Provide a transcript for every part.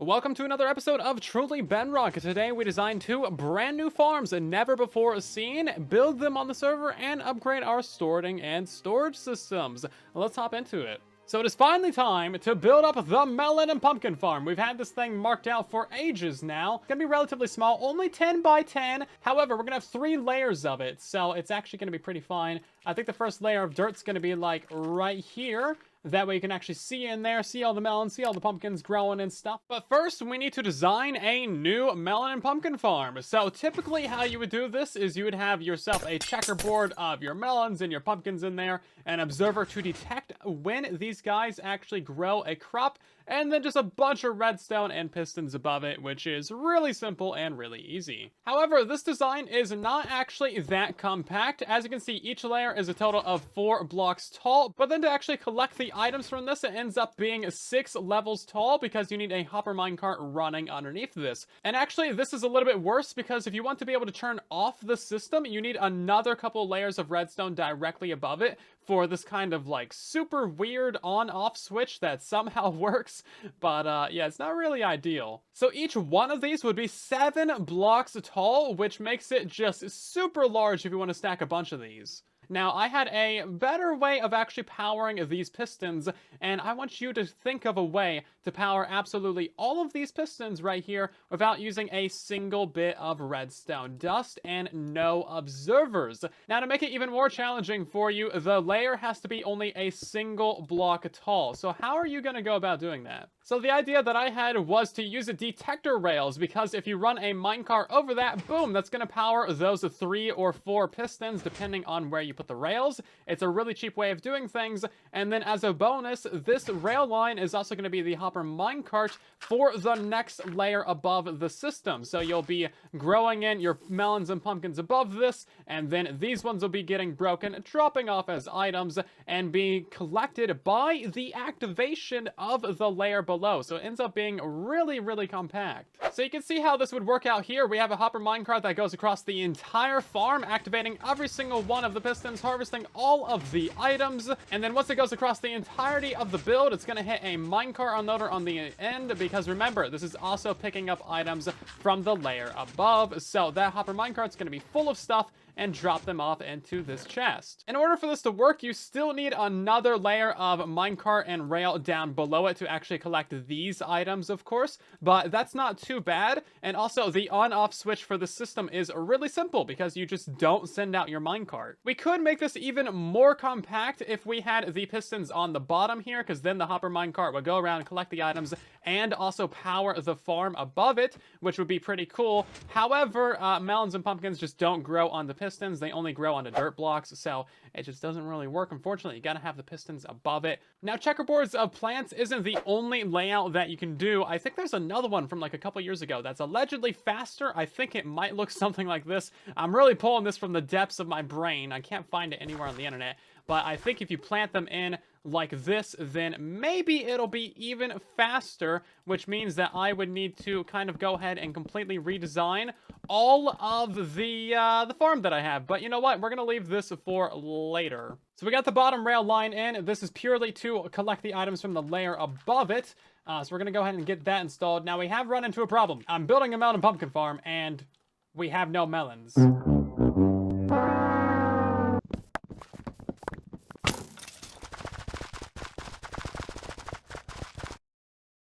Welcome to another episode of Truly Bedrock. Today we designed two brand new farms never before seen, build them on the server, and upgrade our sorting and storage systems. Let's hop into it. So it is finally time to build up the melon and pumpkin farm. We've had this thing marked out for ages now. It's gonna be relatively small, only 10 by 10. However, we're gonna have 3 layers of it, so it's actually gonna be pretty fine. I think the first layer of dirt's gonna be like right here. That way you can actually see in there, see all the melons, see all the pumpkins growing and stuff. But first, we need to design a new melon and pumpkin farm. So typically how you would do this is you would have yourself a checkerboard of your melons and your pumpkins in there, an observer to detect when these guys actually grow a crop, and then just a bunch of redstone and pistons above it, which is really simple and really easy. However, this design is not actually that compact. As you can see, each layer is a total of 4 blocks tall, but then to actually collect the items from this, it ends up being 6 levels tall because you need a hopper minecart running underneath this. And actually, this is a little bit worse because if you want to be able to turn off the system, you need another couple layers of redstone directly above it for this kind of like super weird on-off switch that somehow works. But yeah, it's not really ideal. So each one of these would be 7 blocks tall, which makes it just super large if you want to stack a bunch of these. Now, I had a better way of actually powering these pistons, and I want you to think of a way to power absolutely all of these pistons right here without using a single bit of redstone dust and no observers. Now, to make it even more challenging for you, the layer has to be only a single block tall. So how are you going to go about doing that? So the idea that I had was to use a detector rails, because if you run a minecart over that, boom, that's going to power those 3 or 4 pistons depending on where you put the rails. It's a really cheap way of doing things. And then as a bonus, this rail line is also going to be the hopper minecart for the next layer above the system. So you'll be growing in your melons and pumpkins above this, and then these ones will be getting broken, dropping off as items, and being collected by the activation of the layer below. So it ends up being really, really compact. So you can see how this would work out here. We have a hopper minecart that goes across the entire farm, activating every single one of the pistons, harvesting all of the items, and then once it goes across the entirety of the build, it's going to hit a minecart unloader on the end, because remember, this is also picking up items from the layer above, so that hopper minecart's going to be full of stuff and drop them off into this chest. In order for this to work, you still need another layer of minecart and rail down below it to actually collect these items, of course, but that's not too bad. And also, the on-off switch for the system is really simple because you just don't send out your minecart. We could make this even more compact if we had the pistons on the bottom here, because then the hopper minecart would go around and collect the items and also power the farm above it, which would be pretty cool. However, melons and pumpkins just don't grow on the pistons. They only grow onto dirt blocks, so it just doesn't really work. Unfortunately, you gotta have the pistons above it. Now, checkerboards of plants isn't the only layout that you can do. I think there's another one from like a couple years ago that's allegedly faster. I think it might look something like this. I'm really pulling this from the depths of my brain. I can't find it anywhere on the internet. But I think if you plant them in like this, then maybe it'll be even faster, which means that I would need to kind of go ahead and completely redesign all of the farm that I have. But you know what? We're going to leave this for later. So we got the bottom rail line in. This is purely to collect the items from the layer above it. So we're going to go ahead and get that installed. Now, we have run into a problem. I'm building a melon and pumpkin farm, and we have no melons.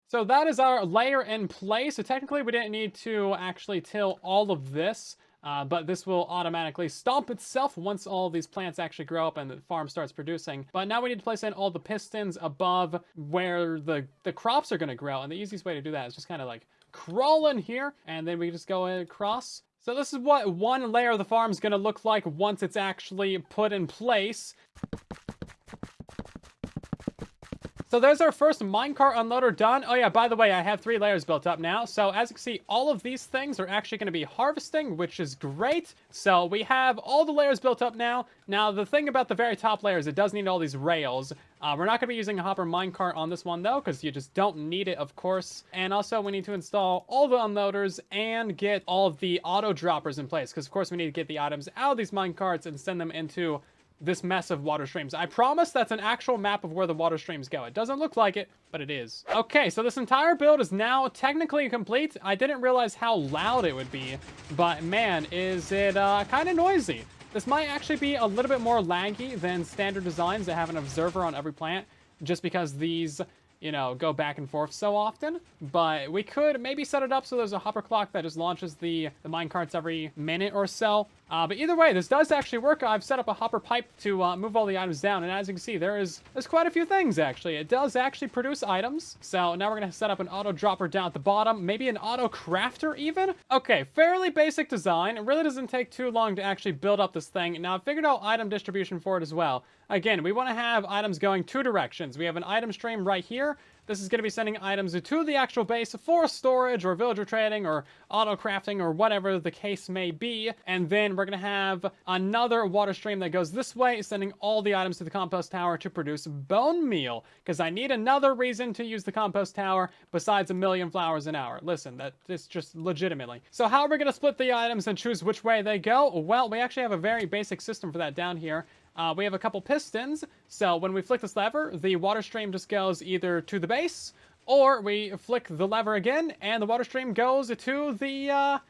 So that is our layer in place. So technically we didn't need to actually till all of this, but this will automatically stomp itself once all these plants actually grow up and the farm starts producing. But now we need to place in all the pistons above where the crops are gonna grow. And the easiest way to do that is just kind of like crawl in here, and then we just go across. So this is what one layer of the farm is gonna look like once it's actually put in place. So there's our first minecart unloader done. Oh yeah, by the way, I have 3 layers built up now. So as you can see, all of these things are actually going to be harvesting, which is great. So we have all the layers built up now. Now, the thing about the very top layers, it does need all these rails. We're not going to be using a hopper minecart on this one, though, because you just don't need it, of course. And also, we need to install all the unloaders and get all of the auto droppers in place, because, of course, we need to get the items out of these minecarts and send them into this mess of water streams. I promise that's an actual map of where the water streams go. It doesn't look like it, but it is. Okay, so this entire build is now technically complete. I didn't realize how loud it would be, but man, is it kind of noisy. This might actually be a little bit more laggy than standard designs that have an observer on every plant, just because these, you know, go back and forth so often. But we could maybe set it up so there's a hopper clock that just launches the minecarts every minute or so. But either way, this does actually work. I've set up a hopper pipe to move all the items down, and as you can see, there's quite a few things, actually. It does actually produce items. So now we're going to set up an auto dropper down at the bottom, maybe an auto crafter even. Okay, fairly basic design. It really doesn't take too long to actually build up this thing. Now, I've figured out item distribution for it as well. Again, we want to have items going 2 directions. We have an item stream right here. This is going to be sending items to the actual base for storage or villager trading or auto crafting or whatever the case may be. And then we're going to have another water stream that goes this way, sending all the items to the compost tower to produce bone meal. Because I need another reason to use the compost tower besides 1,000,000 flowers an hour. Listen, that's just legitimately. So how are we going to split the items and choose which way they go? Well, we actually have a very basic system for that down here. We have a couple pistons, so when we flick this lever, the water stream just goes either to the base, or we flick the lever again, and the water stream goes to the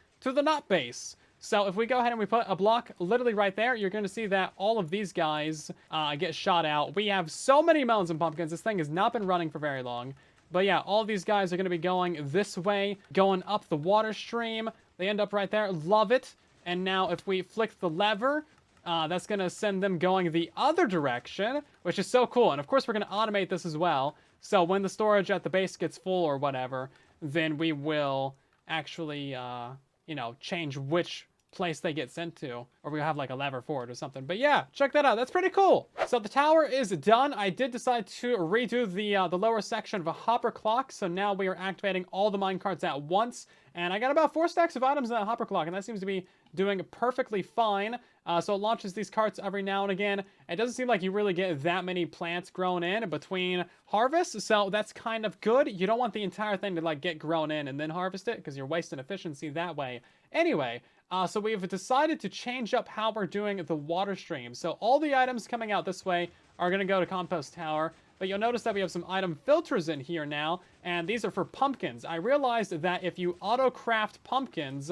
not base. So if we go ahead and we put a block literally right there, you're going to see that all of these guys get shot out. We have so many melons and pumpkins. This thing has not been running for very long. But yeah, all of these guys are going to be going this way, going up the water stream. They end up right there. Love it. And now if we flick the lever, that's going to send them going the other direction, which is so cool. And of course, we're going to automate this as well. So when the storage at the base gets full or whatever, then we will actually, you know, change which place they get sent to, or we'll have like a lever for it or something. But yeah, check that out. That's pretty cool. So the tower is done. I did decide to redo the lower section of a hopper clock. So now we are activating all the minecarts at once. And I got about 4 stacks of items in that hopper clock, and that seems to be doing perfectly fine. So it launches these carts every now and again. It doesn't seem like you really get that many plants grown in between harvests, so that's kind of good. You don't want the entire thing to like get grown in and then harvest it, because you're wasting efficiency that way. Anyway, so we've decided to change up how we're doing the water stream. So all the items coming out this way are going to go to compost tower. But you'll notice that we have some item filters in here now, and these are for pumpkins. I realized that if you auto-craft pumpkins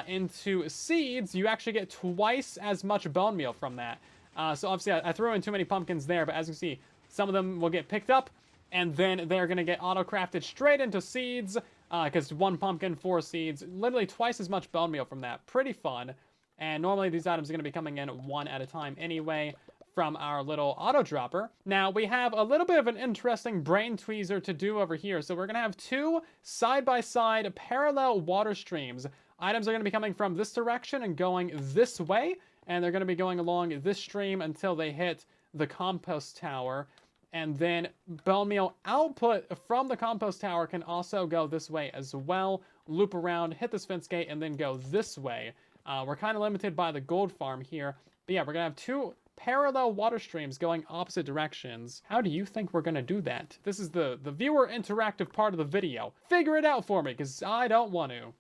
into seeds, you actually get twice as much bone meal from that. So obviously I threw in too many pumpkins there, but as you can see, some of them will get picked up, and then they're going to get auto-crafted straight into seeds, because 1 pumpkin, 4 seeds, literally twice as much bone meal from that. Pretty fun. And normally these items are going to be coming in 1 at a time anyway, from our little auto dropper. Now we have a little bit of an interesting brain tweezer to do over here. So we're going to have 2 side-by-side parallel water streams. Items are going to be coming from this direction and going this way, and they're going to be going along this stream until they hit the compost tower. And then bone meal output from the compost tower can also go this way as well, loop around, hit this fence gate, and then go this way. We're kind of limited by the gold farm here, but yeah, we're going to have 2 parallel water streams going opposite directions. How do you think we're going to do that? This is the viewer interactive part of the video. Figure it out for me, because I don't want to.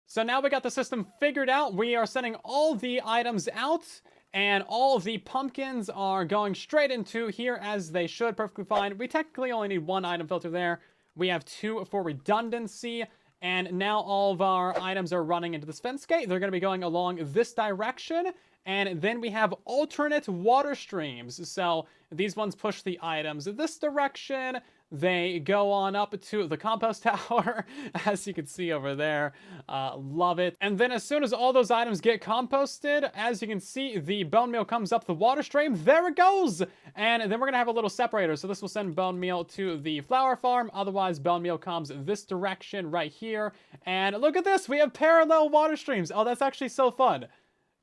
So now we got the system figured out. We are sending all the items out, and all of the pumpkins are going straight into here as they should, perfectly fine. We technically only need 1 item filter there. We have 2 for redundancy. And now all of our items are running into this fence gate. They're going to be going along this direction. And then we have alternate water streams. So these ones push the items this direction. They go on up to the compost tower, as you can see over there. Love it. And then as soon as all those items get composted, as you can see, the bone meal comes up the water stream. There it goes! And then we're going to have a little separator. So this will send bone meal to the flower farm. Otherwise, bone meal comes this direction right here. And look at this! We have parallel water streams. Oh, that's actually so fun.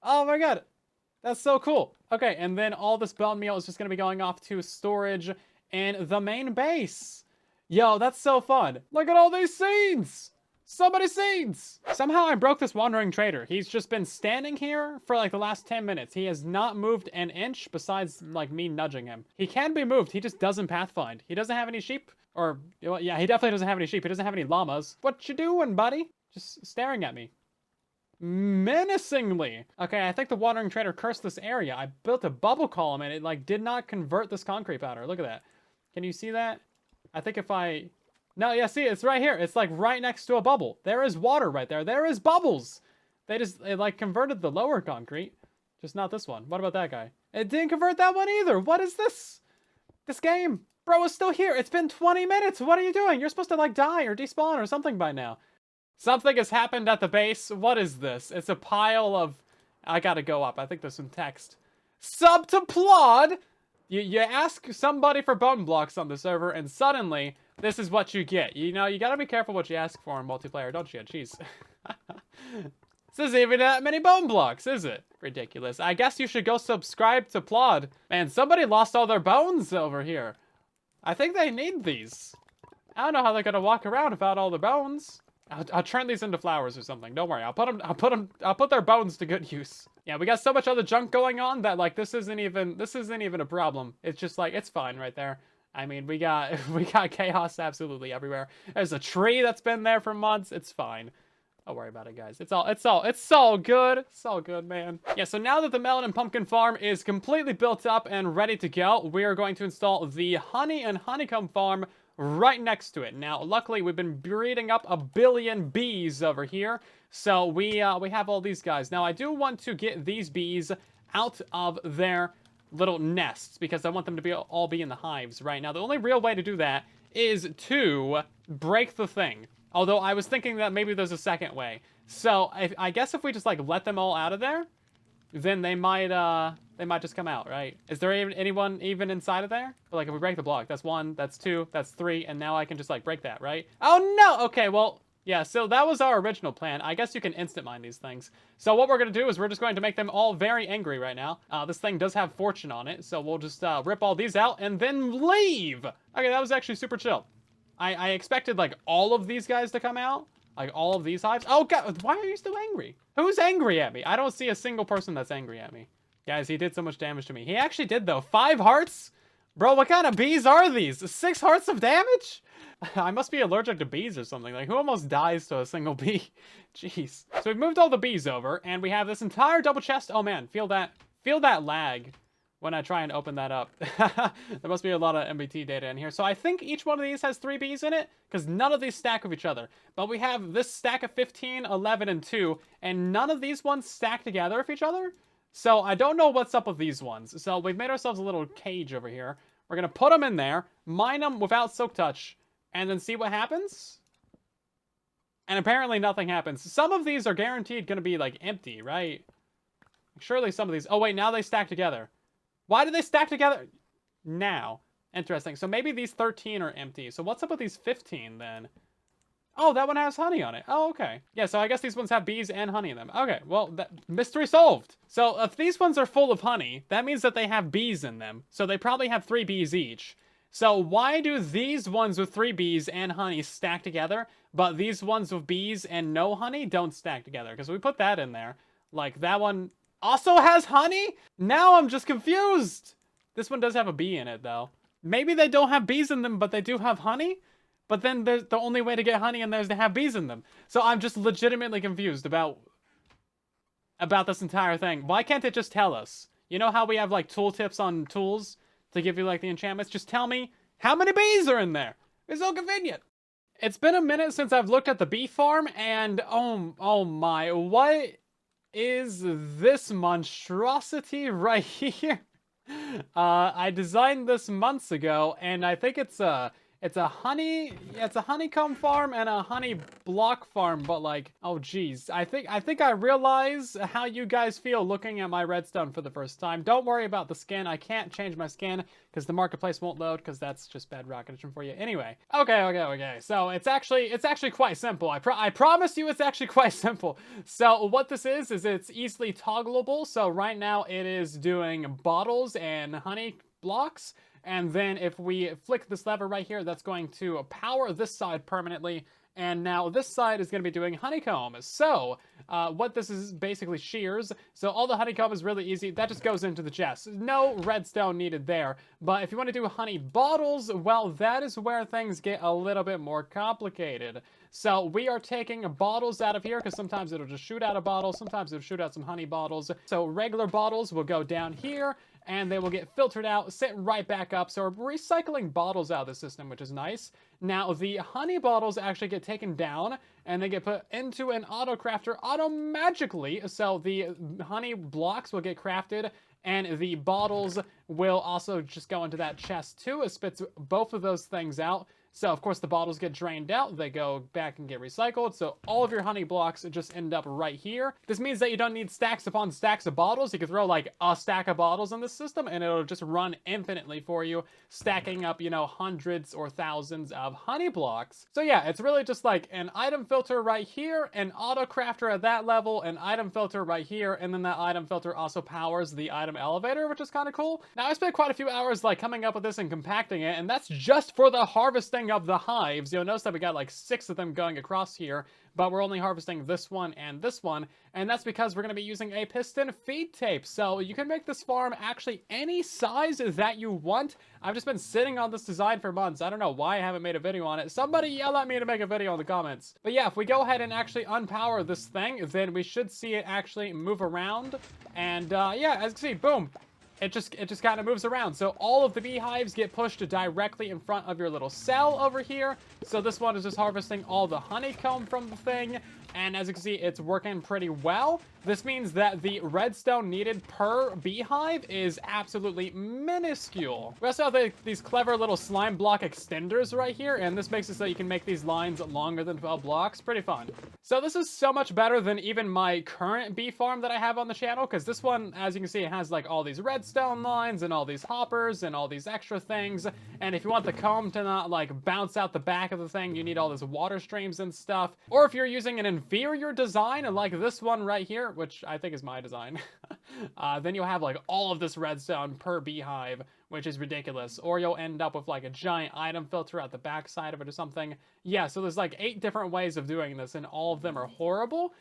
Oh my god. That's so cool. Okay, and then all this bone meal is just going to be going off to storage in the main base. Yo, that's so fun. Look at all these seeds. So many seeds. Somehow I broke this wandering trader. He's just been standing here for like the last 10 minutes. He has not moved an inch besides like me nudging him. He can be moved. He just doesn't pathfind. He doesn't have any sheep. Or, yeah, he definitely doesn't have any sheep. He doesn't have any llamas. What you doing, buddy? Just staring at me. menacingly. Okay, I think the watering trader cursed this area. I built a bubble column and it like did not convert this concrete powder. Look at that. Can you see that? I think if I... No, yeah, see, it's right here. It's like right next to a bubble. There is water right there. There is bubbles. It like converted the lower concrete. Just not this one. What about that guy? It didn't convert that one either. What is this? This game. Bro, it's still here. It's been 20 minutes. What are you doing? You're supposed to like die or despawn or something by now. Something has happened at the base. What is this? It's a pile of... I gotta go up. I think there's some text. Sub to Plod! You ask somebody for bone blocks on the server, and suddenly, this is what you get. You know, you gotta be careful what you ask for in multiplayer, don't you? Jeez. This isn't even that many bone blocks, is it? Ridiculous. I guess you should go subscribe to Plod. Man, somebody lost all their bones over here. I think they need these. I don't know how they're gonna walk around without all the bones. I'll turn these into flowers or something. Don't worry. I'll put their bones to good use. Yeah, we got so much other junk going on that like this isn't even a problem. It's just like it's fine right there. I mean, we got chaos absolutely everywhere. There's a tree that's been there for months. It's fine. Don't worry about it, guys. It's all good. It's all good, man. Yeah, so now that the melon and pumpkin farm is completely built up and ready to go, we are going to install the honey and honeycomb farm right next to it. Now, luckily, we've been breeding up a billion bees over here, so we have all these guys. Now, I do want to get these bees out of their little nests because I want them to all be in the hives right now. The only real way to do that is to break the thing. Although I was thinking that maybe there's a second way. So I guess if we just like let them all out of there, then they might just come out, right? Is there anyone even inside of there? But like if we break the block, that's 1, that's 2, that's 3, and now I can just like break that, right? Oh no! Okay, well, yeah, so that was our original plan. I guess you can instant mine these things. So what we're gonna do is we're just going to make them all very angry right now. This thing does have fortune on it, so we'll just rip all these out and then leave! Okay, that was actually super chill. I expected like all of these guys to come out. Like all of these hives. Oh god, why are you still angry? Who's angry at me? I don't see a single person that's angry at me. Guys, he did so much damage to me. He actually did though. 5 hearts? Bro, what kind of bees are these? 6 hearts of damage? I must be allergic to bees or something. Like who almost dies to a single bee? Jeez. So we've moved all the bees over and we have this entire double chest. Oh man, feel that lag when I try and open that up. There must be a lot of MBT data in here. So I think each one of these has 3 bees in it, because none of these stack with each other. But we have this stack of 15, 11, and 2, and none of these ones stack together with each other. So I don't know what's up with these ones. So we've made ourselves a little cage over here. We're going to put them in there, mine them without silk touch, and then see what happens. And apparently nothing happens. Some of these are guaranteed going to be like empty, right? Surely some of these... Oh wait, now they stack together. Why do they stack together now? Interesting. So maybe these 13 are empty. So what's up with these 15 then? Oh, that one has honey on it. Oh, okay. Yeah, so I guess these ones have bees and honey in them. Okay, well, mystery solved. So if these ones are full of honey, that means that they have bees in them. So they probably have 3 bees each. So why do these ones with 3 bees and honey stack together, but these ones with bees and no honey don't stack together? Because we put that in there. Like, that one also has honey? Now I'm just confused. This one does have a bee in it, though. Maybe they don't have bees in them, but they do have honey? But then the only way to get honey in there is to have bees in them. So I'm just legitimately confused about this entire thing. Why can't it just tell us? You know how we have, like, tooltips on tools to give you, like, the enchantments? Just tell me how many bees are in there. It's so convenient. It's been a minute since I've looked at the bee farm, and oh my, what is this monstrosity right here? I designed this months ago, and I think it's a honeycomb farm and a honey block farm, but like, oh geez. I think I realize how you guys feel looking at my redstone for the first time. Don't worry about the skin. I can't change my skin because the marketplace won't load because that's just Bedrock edition for you. Anyway, okay. So it's actually quite simple. I promise you it's actually quite simple. So what this is it's easily toggleable. So right now it is doing bottles and honey blocks. And then if we flick this lever right here, that's going to power this side permanently. And now this side is going to be doing honeycomb. So what this is basically shears. So all the honeycomb is really easy. That just goes into the chest. No redstone needed there. But if you want to do honey bottles, well, that is where things get a little bit more complicated. So we are taking bottles out of here because sometimes it'll just shoot out a bottle. Sometimes it'll shoot out some honey bottles. So regular bottles will go down here and they will get filtered out, sit right back up. So we're recycling bottles out of the system, which is nice. Now the honey bottles actually get taken down and they get put into an auto crafter auto-magically. So the honey blocks will get crafted and the bottles will also just go into that chest too. It spits both of those things out. So, of course, the bottles get drained out. They go back and get recycled. So all of your honey blocks just end up right here. This means that you don't need stacks upon stacks of bottles. You can throw, like, a stack of bottles in the system, and it'll just run infinitely for you, stacking up, you know, hundreds or thousands of honey blocks. So, yeah, it's really just, like, an item filter right here, an auto crafter at that level, an item filter right here, and then that item filter also powers the item elevator, which is kind of cool. Now, I spent quite a few hours, like, coming up with this and compacting it, and that's just for the harvesting of the hives. You'll notice that we got like 6 of them going across here, but we're only harvesting this one, and that's because we're going to be using a piston feed tape. So you can make this farm actually any size that you want. I've just been sitting on this design for months. I don't know why I haven't made a video on it. Somebody yell at me to make a video in the comments. But yeah, if we go ahead and actually unpower this thing, then we should see it actually move around. And yeah, as you can see, boom. It just kind of moves around. So all of the beehives get pushed directly in front of your little cell over here. So this one is just harvesting all the honeycomb from the thing. And as you can see, it's working pretty well. This means that the redstone needed per beehive is absolutely minuscule. We also have these clever little slime block extenders right here, and this makes it so you can make these lines longer than 12 blocks. Pretty fun. So this is so much better than even my current bee farm that I have on the channel, because this one, as you can see, it has like all these redstone lines and all these hoppers and all these extra things. And if you want the comb to not like bounce out the back of the thing, you need all this water streams and stuff. Or if you're using an inferior design like this one right here, which I think is my design, then you'll have like all of this redstone per beehive, which is ridiculous. Or you'll end up with like a giant item filter at the back side of it or something. Yeah, so there's like 8 different ways of doing this, and all of them are horrible.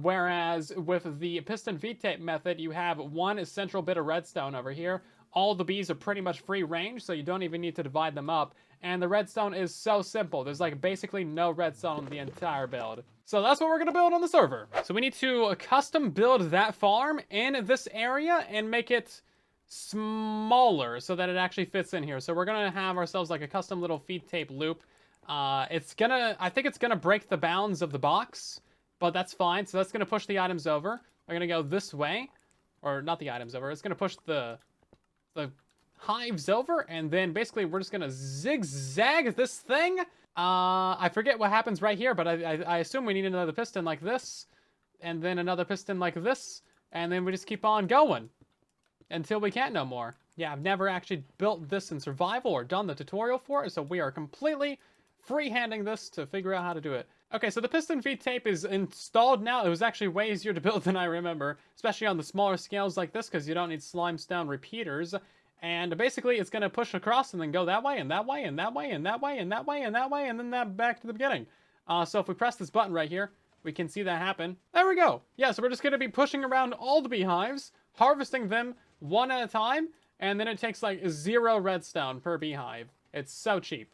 Whereas with the piston feed tape method, you have one central bit of redstone over here. All the bees are pretty much free range, so you don't even need to divide them up. And the redstone is so simple. There's like basically no redstone on the entire build. So that's what we're gonna build on the server. So we need to custom build that farm in this area and make it smaller so that it actually fits in here. So we're gonna have ourselves like a custom little feed tape loop. I think it's gonna break the bounds of the box, but that's fine. So that's gonna push the items over. We're gonna go this way, or not the items over. It's gonna push the hives over, and then basically we're just gonna zigzag this thing. I forget what happens right here, but I assume we need another piston like this, and then another piston like this, and then we just keep on going until we can't no more. Yeah, I've never actually built this in survival or done the tutorial for it, so we are completely freehanding this to figure out how to do it. Okay, so the piston feed tape is installed now. It was actually way easier to build than I remember, especially on the smaller scales like this, because you don't need slimestone repeaters. And basically, it's going to push across and then go that way, and that way, and that way, and that way, and that way, and that way, and then that back to the beginning. So if we press this button right here, we can see that happen. There we go. Yeah, so we're just going to be pushing around all the beehives, harvesting them one at a time, and then it takes like 0 redstone per beehive. It's so cheap.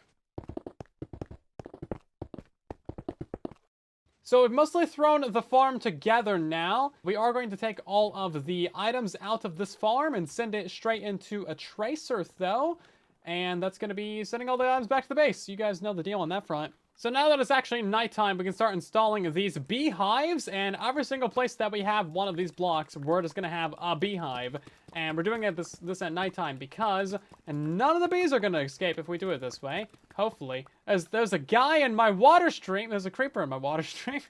So we've mostly thrown the farm together now. We are going to take all of the items out of this farm and send it straight into a tracer though. And that's going to be sending all the items back to the base. You guys know the deal on that front. So now that it's actually nighttime, we can start installing these beehives, and every single place that we have one of these blocks, we're just gonna have a beehive. And we're doing it this at nighttime because none of the bees are gonna escape if we do it this way. Hopefully. As there's a guy in my water stream, there's a creeper in my water stream.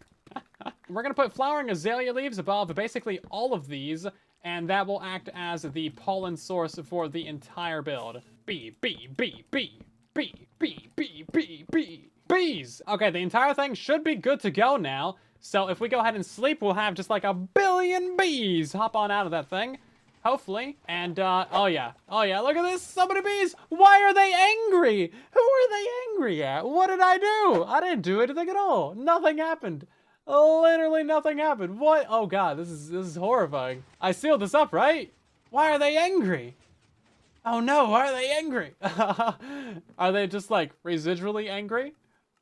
We're gonna put flowering azalea leaves above basically all of these, and that will act as the pollen source for the entire build. Bee, bee, bee, bee, bee, bee, bee, bee, bee. Bees! Okay, the entire thing should be good to go now. So if we go ahead and sleep, we'll have just like 1 billion bees hop on out of that thing. Hopefully. And, oh yeah, look at this, so many bees! Why are they angry? Who are they angry at? What did I do? I didn't do anything at all. Nothing happened. Literally nothing happened. What? Oh god, this is horrifying. I sealed this up, right? Why are they angry? Oh no, why are they angry? Are they just like residually angry?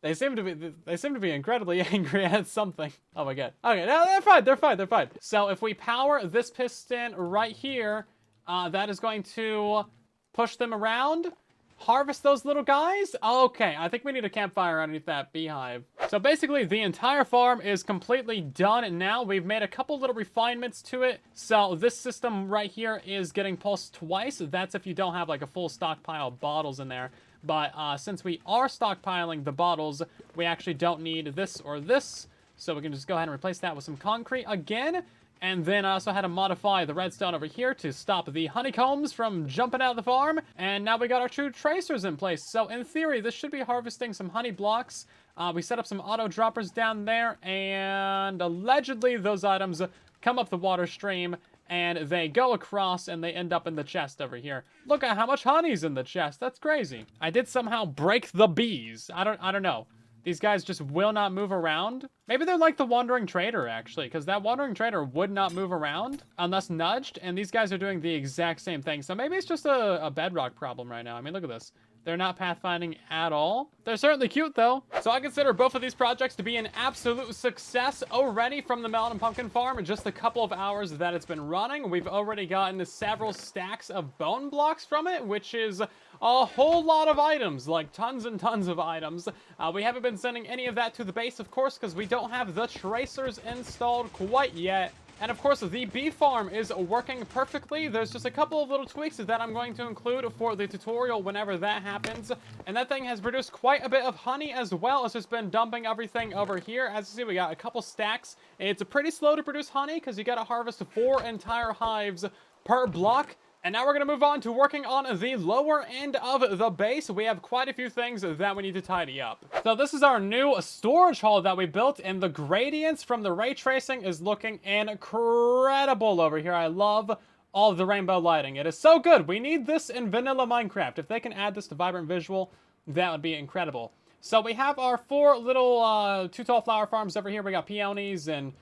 They seem to be incredibly angry at something. Oh my god. Okay, no, they're fine. They're fine. They're fine. So if we power this piston right here, that is going to push them around. Harvest those little guys? Okay, I think we need a campfire underneath that beehive. So basically, the entire farm is completely done now. We've made a couple little refinements to it. So this system right here is getting pulsed twice. That's if you don't have like a full stockpile of bottles in there. But since we are stockpiling the bottles, we actually don't need this or this. So we can just go ahead and replace that with some concrete again. And then I also had to modify the redstone over here to stop the honeycombs from jumping out of the farm. And now we got our 2 tracers in place. So in theory, this should be harvesting some honey blocks. We set up some auto droppers down there. And allegedly, those items come up the water stream. And they go across and they end up in the chest over here. Look at how much honey's in the chest. That's crazy. I did somehow break the bees. I don't know. These guys just will not move around. Maybe they're like the Wandering Trader, actually, because that Wandering Trader would not move around unless nudged, and these guys are doing the exact same thing. So maybe it's just a Bedrock problem right now. I mean, look at this. They're not pathfinding at all. They're certainly cute, though. So I consider both of these projects to be an absolute success already from the Melon and Pumpkin Farm. In just a couple of hours that it's been running, we've already gotten several stacks of bone blocks from it, which is a whole lot of items, like tons and tons of items. We haven't been sending any of that to the base, of course, because we don't have the tracers installed quite yet. And of course, the bee farm is working perfectly. There's just a couple of little tweaks that I'm going to include for the tutorial whenever that happens. And that thing has produced quite a bit of honey as well. It's just been dumping everything over here. As you see, we got a couple stacks. It's pretty slow to produce honey because you got to harvest 4 entire hives per block. And now we're going to move on to working on the lower end of the base. We have quite a few things that we need to tidy up. So this is our new storage hall that we built, and the gradients from the ray tracing is looking incredible over here. I love all of the rainbow lighting. It is so good. We need this in vanilla Minecraft. If they can add this to Vibrant Visual, that would be incredible. So we have our 4 little 2 tall flower farms over here. We got peonies and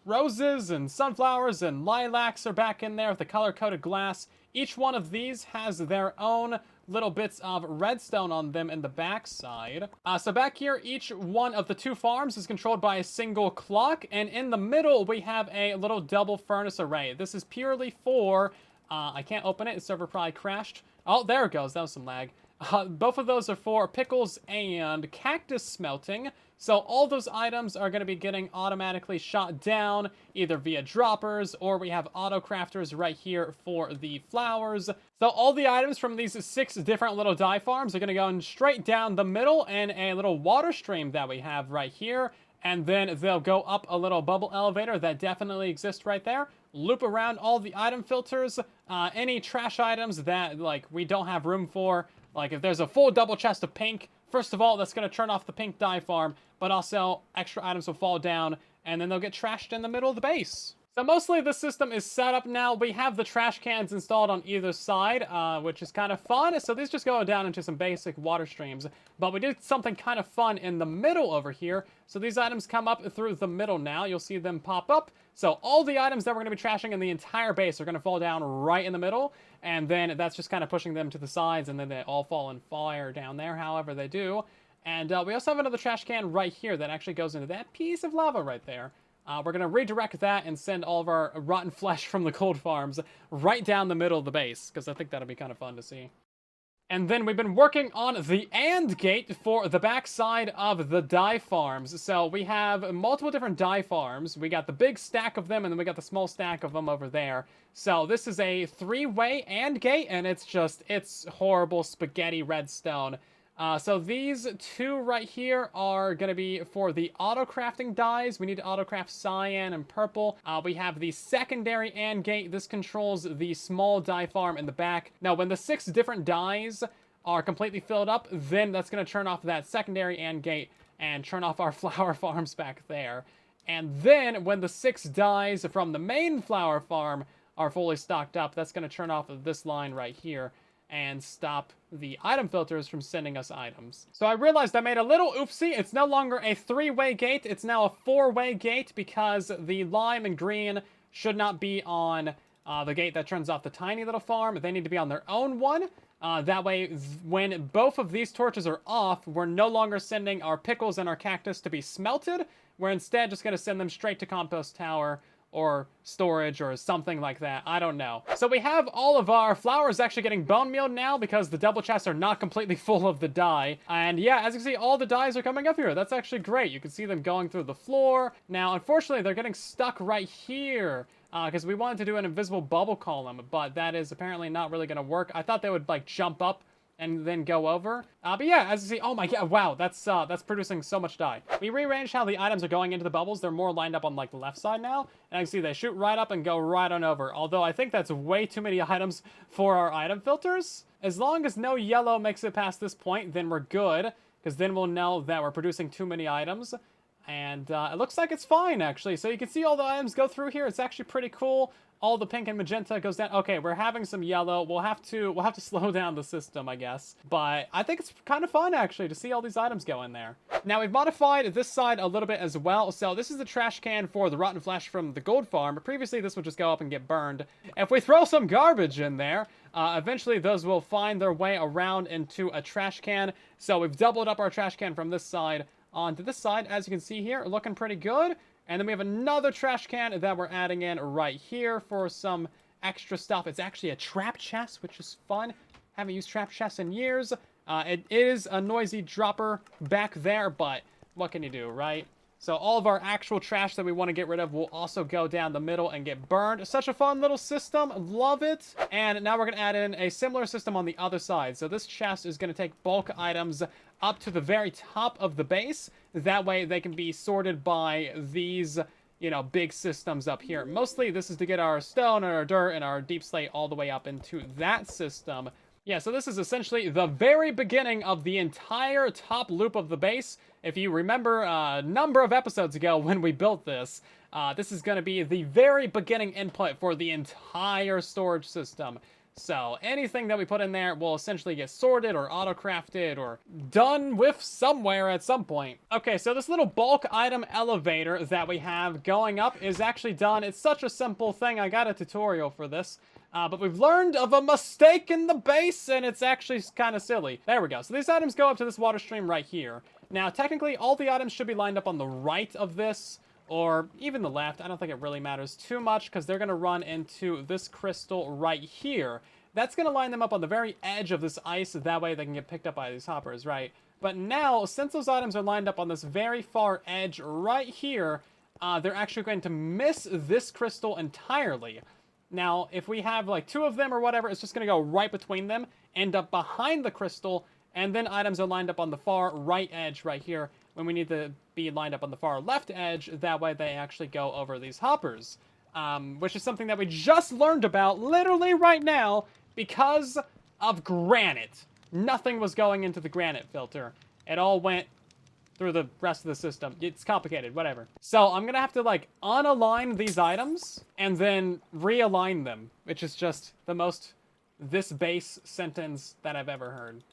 roses and sunflowers and lilacs are back in there with the color-coded glass. Each one of these has their own little bits of redstone on them in the backside. So back here, each one of the 2 farms is controlled by a single clock, and in the middle we have a little double furnace array. This is purely for, I can't open it, the server probably crashed. Oh, there it goes, that was some lag. Both of those are for pickles and cactus smelting. So all those items are going to be getting automatically shot down either via droppers, or we have auto crafters right here for the flowers. So all the items from these 6 different little dye farms are going to go straight down the middle in a little water stream that we have right here. And then they'll go up a little bubble elevator that definitely exists right there. Loop around all the item filters, any trash items that like we don't have room for. Like if there's a full double chest of pink, first of all, that's going to turn off the pink dye farm, but also extra items will fall down and then they'll get trashed in the middle of the base. So mostly the system is set up now. We have the trash cans installed on either side, which is kind of fun. So these just go down into some basic water streams. But we did something kind of fun in the middle over here. So these items come up through the middle now. You'll see them pop up. So all the items that we're going to be trashing in the entire base are going to fall down right in the middle. And then that's just kind of pushing them to the sides. And then they all fall in fire down there, however they do. And we also have another trash can right here that actually goes into that piece of lava right there. We're going to redirect that and send all of our rotten flesh from the cold farms right down the middle of the base, because I think that'll be kind of fun to see. And then we've been working on the AND gate for the backside of the dye farms. So we have multiple different dye farms. We got the big stack of them, and then we got the small stack of them over there. So this is a 3-way AND gate, and it's horrible spaghetti redstone. So these 2 right here are going to be for the auto-crafting dyes. We need to auto-craft cyan and purple. We have the secondary AND gate. This controls the small dye farm in the back. Now, when the 6 different dyes are completely filled up, then that's going to turn off that secondary AND gate and turn off our flower farms back there. And then when the 6 dyes from the main flower farm are fully stocked up, that's going to turn off this line right here and stop the item filters from sending us items. So I realized I made a little oopsie. It's no longer a 3-way gate. It's now a 4-way gate because the lime and green should not be on the gate that turns off the tiny little farm. They need to be on their own one. That way, when both of these torches are off, we're no longer sending our pickles and our cactus to be smelted. We're instead just going to send them straight to compost tower or storage or something like that. I don't know. So we have all of our flowers actually getting bone meal now because the double chests are not completely full of the dye. And yeah, as you can see, all the dyes are coming up here. That's actually great. You can see them going through the floor. Now, unfortunately, they're getting stuck right here because we wanted to do an invisible bubble column, but that is apparently not really going to work. I thought they would like jump up and then go over. But yeah, as you see, oh my god, wow, that's producing so much dye. We rearranged how the items are going into the bubbles. They're more lined up on like the left side now. And I can see they shoot right up and go right on over. Although I think that's way too many items for our item filters. As long as no yellow makes it past this point, then we're good. Because then we'll know that we're producing too many items. And it looks like it's fine, actually. So you can see all the items go through here. It's actually pretty cool. All the pink and magenta goes down. Okay, we're having some yellow. We'll have to slow down the system, I guess. But I think it's kind of fun, actually, to see all these items go in there. Now, we've modified this side a little bit as well. So this is the trash can for the rotten flesh from the gold farm. Previously, this would just go up and get burned. If we throw some garbage in there, eventually those will find their way around into a trash can. So we've doubled up our trash can from this side onto this side. As you can see here, looking pretty good. And then we have another trash can that we're adding in right here for some extra stuff. It's actually a trap chest, which is fun. Haven't used trap chests in years. It is a noisy dropper back there, but what can you do, right? So all of our actual trash that we want to get rid of will also go down the middle and get burned. Such a fun little system. Love it. And now we're going to add in a similar system on the other side. So this chest is going to take bulk items up to the very top of the base. That way they can be sorted by these, you know, big systems up here. Mostly this is to get our stone and our dirt and our deep slate all the way up into that system. Yeah, so this is essentially the very beginning of the entire top loop of the base. If you remember a number of episodes ago when we built this, this is going to be the very beginning input for the entire storage system. So anything that we put in there will essentially get sorted or auto-crafted or done with somewhere at some point. Okay, so this little bulk item elevator that we have going up is actually done. It's such a simple thing. I got a tutorial for this. But we've learned of a mistake in the base, and it's actually kind of silly. There we go. So these items go up to this water stream right here. Now, technically, all the items should be lined up on the right of this, or even the left. I don't think it really matters too much, because they're going to run into this crystal right here. That's going to line them up on the very edge of this ice, so that way they can get picked up by these hoppers, right? But now, since those items are lined up on this very far edge right here, they're actually going to miss this crystal entirely. Now, if we have like two of them or whatever, it's just going to go right between them, end up behind the crystal, and then items are lined up on the far right edge right here when we need to be lined up on the far left edge. That way they actually go over these hoppers, which is something that we just learned about literally right now because of granite. Nothing was going into the granite filter. It all went through the rest of the system. It's complicated, whatever. So I'm gonna have to like unalign these items and then realign them, which is just the most this base sentence that I've ever heard.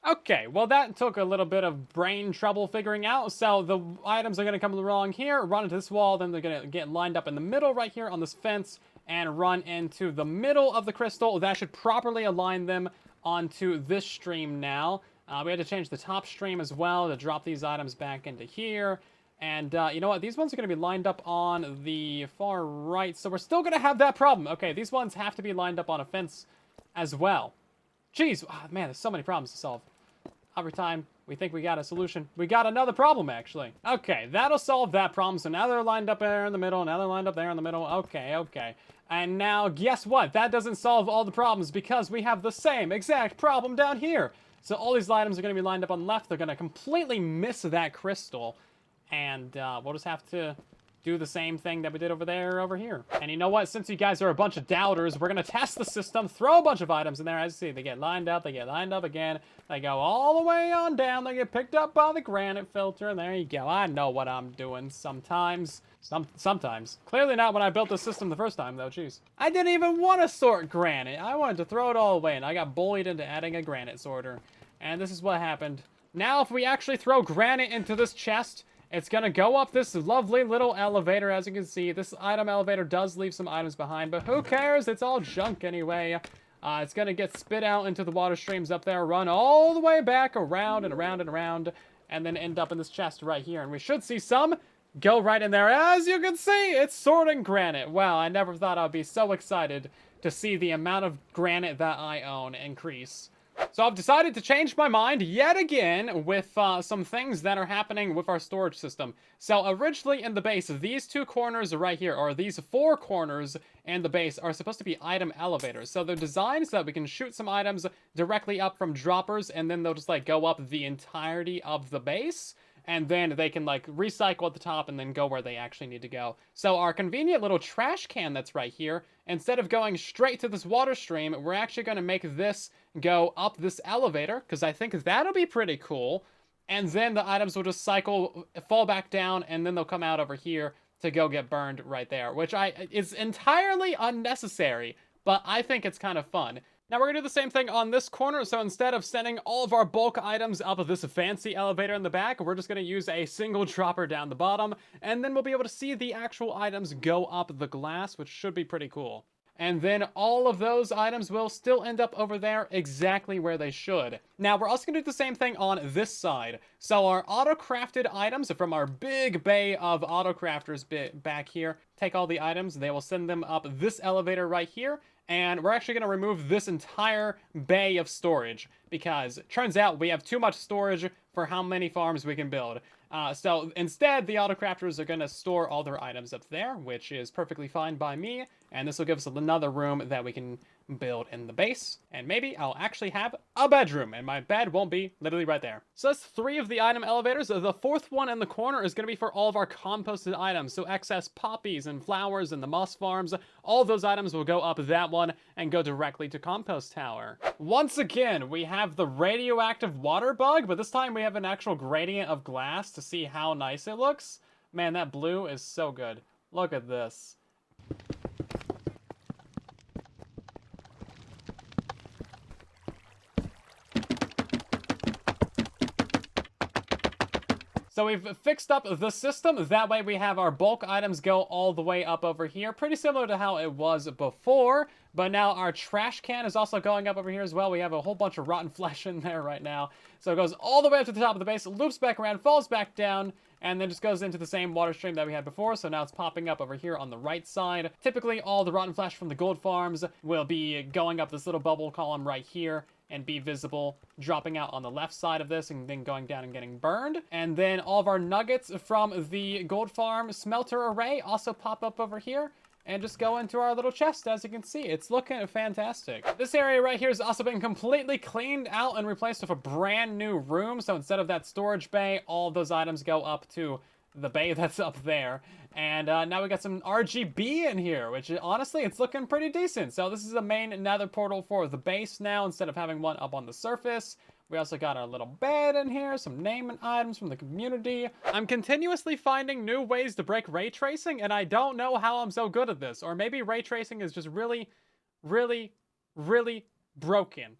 Okay, well that took a little bit of brain trouble figuring out. So the items are gonna come along here, run into this wall, then they're gonna get lined up in the middle right here on this fence and run into the middle of the crystal. That should properly align them onto this stream now. We had to change the top stream as well to drop these items back into here. And you know what? These ones are going to be lined up on the far right. So we're still going to have that problem. Okay, these ones have to be lined up on a fence as well. Jeez, oh, man, there's so many problems to solve. Every time we think we got a solution, we got another problem, actually. Okay, that'll solve that problem. So now they're lined up there in the middle. Now they're lined up there in the middle. Okay, okay. And now, guess what? That doesn't solve all the problems because we have the same exact problem down here. So all these items are going to be lined up on the left. They're going to completely miss that crystal. And we'll just have to do the same thing that we did over here. And you know what? Since you guys are a bunch of doubters, we're going to test the system, throw a bunch of items in there. As you see, they get lined up, they get lined up again. They go all the way on down. They get picked up by the granite filter. And there you go. I know what I'm doing sometimes. Sometimes. Clearly not when I built the system the first time, though. Jeez. I didn't even want to sort granite. I wanted to throw it all away, and I got bullied into adding a granite sorter. And this is what happened. Now, if we actually throw granite into this chest, it's going to go up this lovely little elevator. As you can see, this item elevator does leave some items behind, but who cares? It's all junk anyway. It's going to get spit out into the water streams up there, run all the way back around and around and around, and then end up in this chest right here. And we should see some go right in there. As you can see, it's sorting granite. Wow, I never thought I'd be so excited to see the amount of granite that I own increase. So I've decided to change my mind yet again with some things that are happening with our storage system. So originally in the base, these two corners right here, or these four corners in the base, are supposed to be item elevators. So they're designed so that we can shoot some items directly up from droppers, and then they'll just like go up the entirety of the base. And then they can like recycle at the top and then go where they actually need to go. So our convenient little trash can that's right here, instead of going straight to this water stream, we're actually going to make this go up this elevator, because I think that'll be pretty cool. And then the items will just cycle, fall back down, and then they'll come out over here to go get burned right there, which is entirely unnecessary, but I think it's kind of fun. Now we're going to do the same thing on this corner, so instead of sending all of our bulk items up this fancy elevator in the back, we're just going to use a single dropper down the bottom, and then we'll be able to see the actual items go up the glass, which should be pretty cool. And then all of those items will still end up over there exactly where they should. Now, we're also going to do the same thing on this side. So our auto-crafted items from our big bay of auto-crafters back here, take all the items, they will send them up this elevator right here, and we're actually going to remove this entire bay of storage, because it turns out we have too much storage for how many farms we can build. So instead, the auto-crafters are going to store all their items up there, which is perfectly fine by me, and this will give us another room that we can build in the base, and maybe I'll actually have a bedroom, and my bed won't be literally right there. So that's 3 of the item elevators. The 4th one in the corner is going to be for all of our composted items, so excess poppies and flowers and the moss farms, all of those items will go up that one and go directly to compost tower. Once again, we have the radioactive water bug, but this time we have an actual gradient of glass to see how nice it looks. Man, that blue is so good. Look at this. So we've fixed up the system. That way we have our bulk items go all the way up over here. Pretty similar to how it was before. But now our trash can is also going up over here as well. We have a whole bunch of rotten flesh in there right now. So it goes all the way up to the top of the base, loops back around, falls back down, and then just goes into the same water stream that we had before. So now it's popping up over here on the right side. Typically, all the rotten flesh from the gold farms will be going up this little bubble column right here and be visible, dropping out on the left side of this and then going down and getting burned. And then all of our nuggets from the gold farm smelter array also pop up over here and just go into our little chest. As you can see, it's looking fantastic. This area right here has also been completely cleaned out and replaced with a brand new room. So instead of that storage bay, all of those items go up to the bay that's up there. And now we got some RGB in here, which honestly, it's looking pretty decent. So this is the main nether portal for the base now, instead of having one up on the surface. We also got our little bed in here, some naming items from the community. I'm continuously finding new ways to break ray tracing, and I don't know how I'm so good at this. Or maybe ray tracing is just really, really, really broken.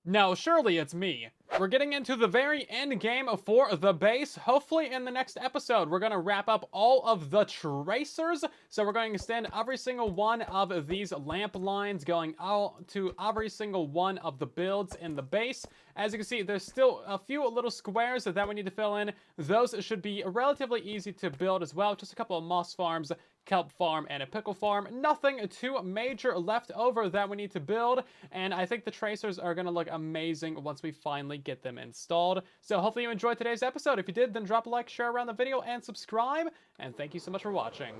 No, surely it's me. We're getting into the very end game for the base. Hopefully in the next episode, we're going to wrap up all of the tracers. So we're going to extend every single one of these lamp lines going out to every single one of the builds in the base. As you can see, there's still a few little squares that we need to fill in. Those should be relatively easy to build as well. Just a couple of moss farms, kelp farm, and a pickle farm. Nothing too major left over that we need to build, and I think the tracers are going to look amazing once we finally get them installed. So hopefully you enjoyed today's episode. If you did, then drop a like, share around the video, and subscribe, and thank you so much for watching.